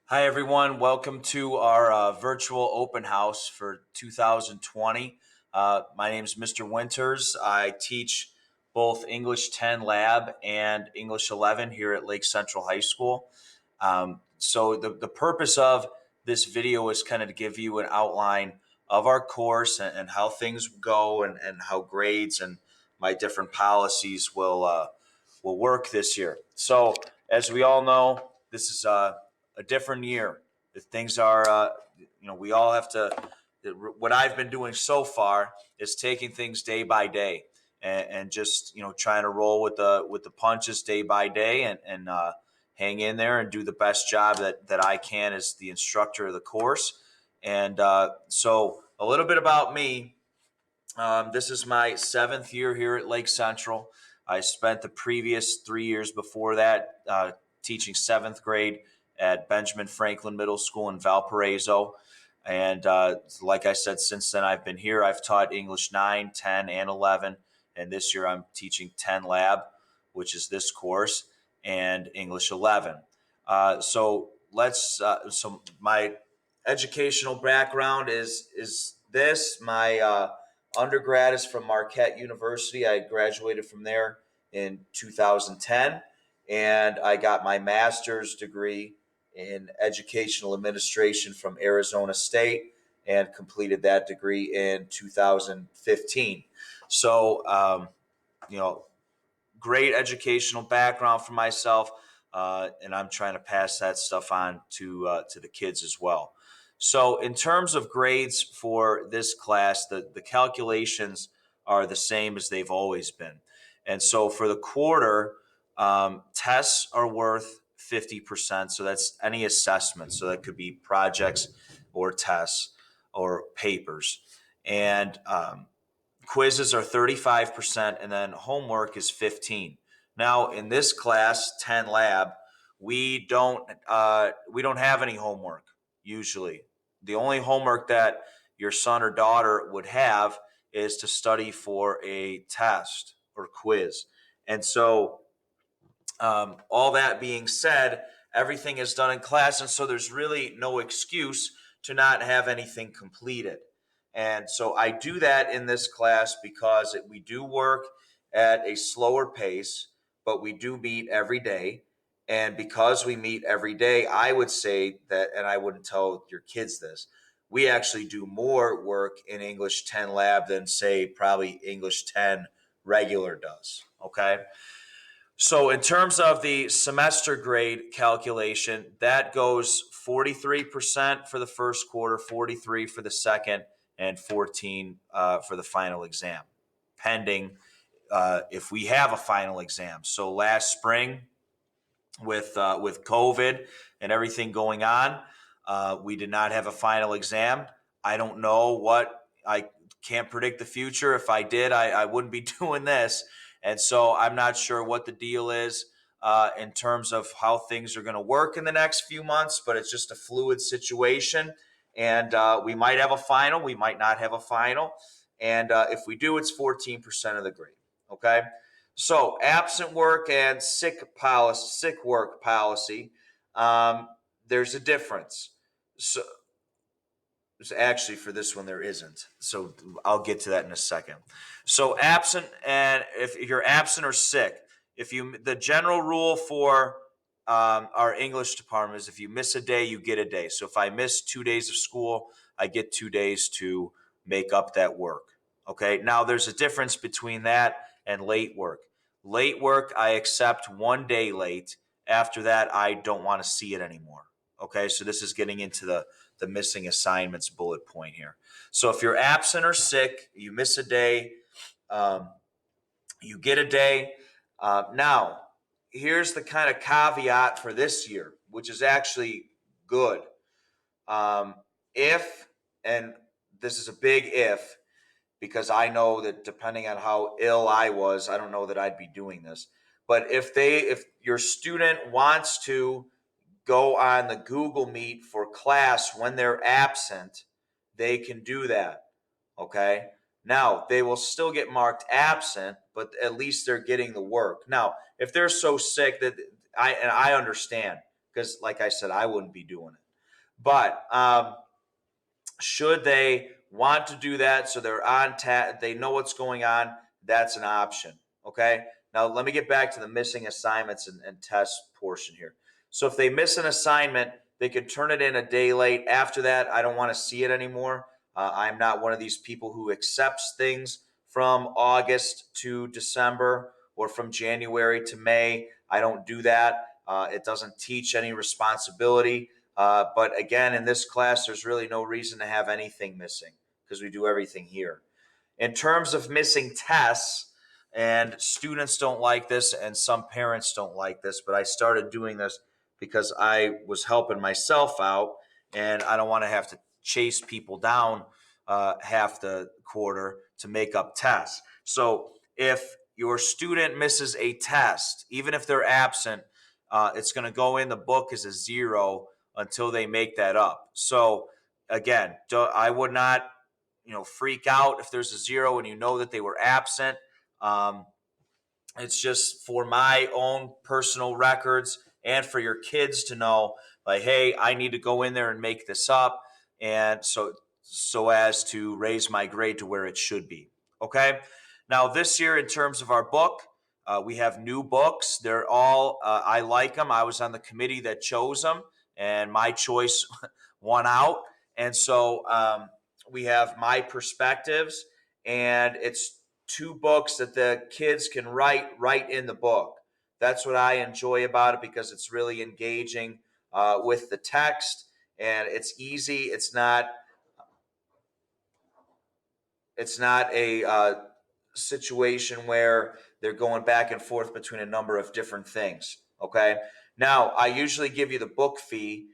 Hi, everyone. Welcome to our virtual open house for 2020. My name is Mr. Winters. I teach both English 10 Lab and English 11 here at Lake Central High School. So the purpose of this video is kind of to give you an outline of our course and how things go and how grades and my different policies will work this year. So as we all know, this is a different year. If things are, we all have to. What I've been doing so far is taking things day by day and just trying to roll with the punches day by day and hang in there and do the best job that I can as the instructor of the course. And so a little bit about me. This is my seventh year here at Lake Central. I spent the previous 3 years before that teaching seventh grade at Benjamin Franklin Middle School in Valparaiso. And like I said, since then I've been here. I've taught English 9, 10, and 11. And this year I'm teaching 10 Lab, which is this course, and English 11. So my educational background is this. My undergrad is from Marquette University. I graduated from there in 2010, and I got my master's degree in educational administration from Arizona State and completed that degree in 2015. So, you know, great educational background for myself, and I'm trying to pass that stuff on to the kids as well. So, in terms of grades for this class, the calculations are the same as they've always been. And so, for the quarter, tests are worth 50%. So, that's any assessment. So, that could be projects or tests or papers. And quizzes are 35%, and then homework is 15. Now, in this class, 10 Lab, we don't have any homework usually. The only homework that your son or daughter would have is to study for a test or quiz. And so, all that being said, everything is done in class, and so there's really no excuse to not have anything completed. And so I do that in this class because we do work at a slower pace, but we do meet every day. And because we meet every day, I would say that, and I wouldn't tell your kids this, we actually do more work in English 10 Lab than, say, probably English 10 regular does. Okay. So, in terms of the semester grade calculation, that goes 43% for the first quarter, 43 for the second, and 14 for the final exam, pending if we have a final exam. So, last spring, with COVID and everything going on, we did not have a final exam. I don't know what I can't predict the future. If I did, I wouldn't be doing this. And so I'm not sure what the deal is in terms of how things are going to work in the next few months, but it's just a fluid situation. And we might have a final, we might not have a final. And if we do, it's 14% of the grade. Okay. So absent work and sick work policy. There's a difference. So actually, for this one, there isn't. So I'll get to that in a second. So absent, and if you're absent or sick, the general rule for our English department is if you miss a day, you get a day. So if I miss 2 days of school, I get 2 days to make up that work. Okay. Now there's a difference between that and late work. Late work, I accept 1 day late. After that, I don't want to see it anymore. Okay. So this is getting into the missing assignments bullet point here. So if you're absent or sick, you miss a day, um, you get a day. Now, here's the kind of caveat for this year, which is actually good. Um, if, and this is a big if, because I know that depending on how ill I was, I don't know that I'd be doing this. But if your student wants to go on the Google Meet for class when they're absent, they can do that. Okay. Now, they will still get marked absent, but at least they're getting the work. Now, if they're so sick that I understand because, like I said, I wouldn't be doing it. But should they want to do that so they're on they know what's going on, that's an option. Okay. Now let me get back to the missing assignments and test portion here. So if they miss an assignment, they could turn it in a day late. After that, I don't want to see it anymore. I'm not one of these people who accepts things from August to December or from January to May. I don't do that. It doesn't teach any responsibility. But again, in this class, there's really no reason to have anything missing because we do everything here. In terms of missing tests, and students don't like this, and some parents don't like this, but I started doing this because I was helping myself out, and I don't want to have to chase people down half the quarter to make up tests. So if your student misses a test, even if they're absent, it's going to go in the book as a 0 until they make that up. So again, I would not, freak out if there's a 0 and you know that they were absent. Um, it's just for my own personal records and for your kids to know, like, hey, I need to go in there and make this up, and so as to raise my grade to where it should be. Okay. Now this year, in terms of our book, we have new books. They're all I like them. I was on the committee that chose them, and my choice won out. And so we have My Perspectives, and it's 2 books that the kids can write in the book. That's what I enjoy about it because it's really engaging with the text, and it's easy. It's not a situation where they're going back and forth between a number of different things. Okay. Now, I usually give you the book fee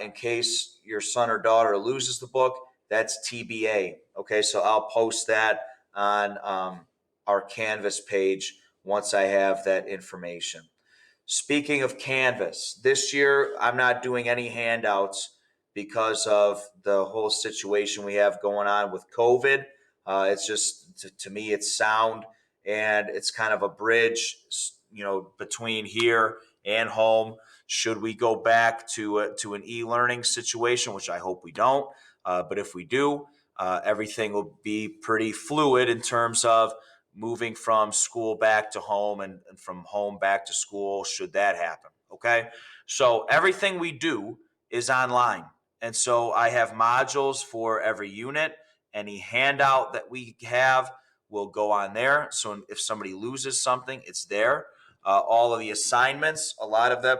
in case your son or daughter loses the book. That's TBA. Okay. So I'll post that on our Canvas page once I have that information. Speaking of Canvas, this year I'm not doing any handouts because of the whole situation we have going on with COVID. It's just, to me, it's sound, and it's kind of a bridge, between here and home. Should we go back to an e-learning situation, which I hope we don't, but if we do, everything will be pretty fluid in terms of moving from school back to home and from home back to school, should that happen. Okay. So everything we do is online. And so I have modules for every unit. Any handout that we have will go on there. So if somebody loses something, it's there. All of the assignments, a lot of them,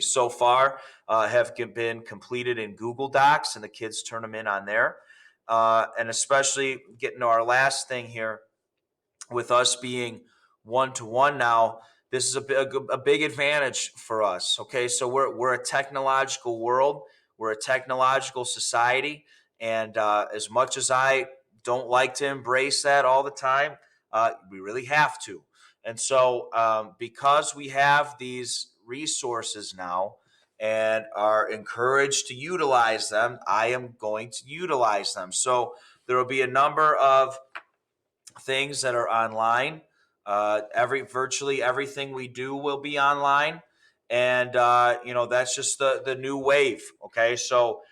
so far have been completed in Google Docs, and the kids turn them in on there. And especially getting to our last thing here, with us being one-to-one now, this is a big advantage for us. Okay, so we're a technological world, we're a technological society, and as much as I don't like to embrace that all the time, we really have to. And so because we have these resources now and are encouraged to utilize them, I am going to utilize them. So there will be a number of things that are online. Virtually everything we do will be online, and that's just the new wave. Okay, so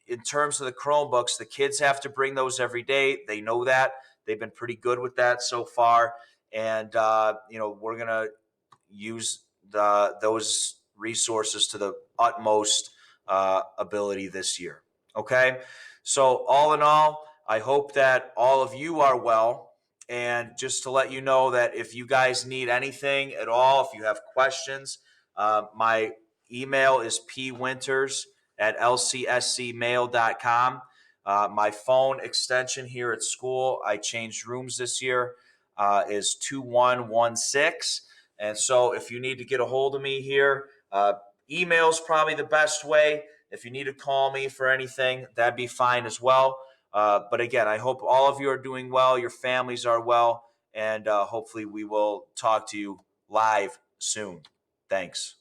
in terms of the Chromebooks, the kids have to bring those every day. They know that. They've been pretty good with that so far, and we're gonna use those resources to the utmost ability this year. Okay, so all in all, I hope that all of you are well. And just to let you know that if you guys need anything at all, if you have questions, my email is pwinters@lcscmail.com. My phone extension here at school, I changed rooms this year, is 2116. And so if you need to get a hold of me here, email is probably the best way. If you need to call me for anything, that'd be fine as well. But again, I hope all of you are doing well, your families are well, and hopefully we will talk to you live soon. Thanks.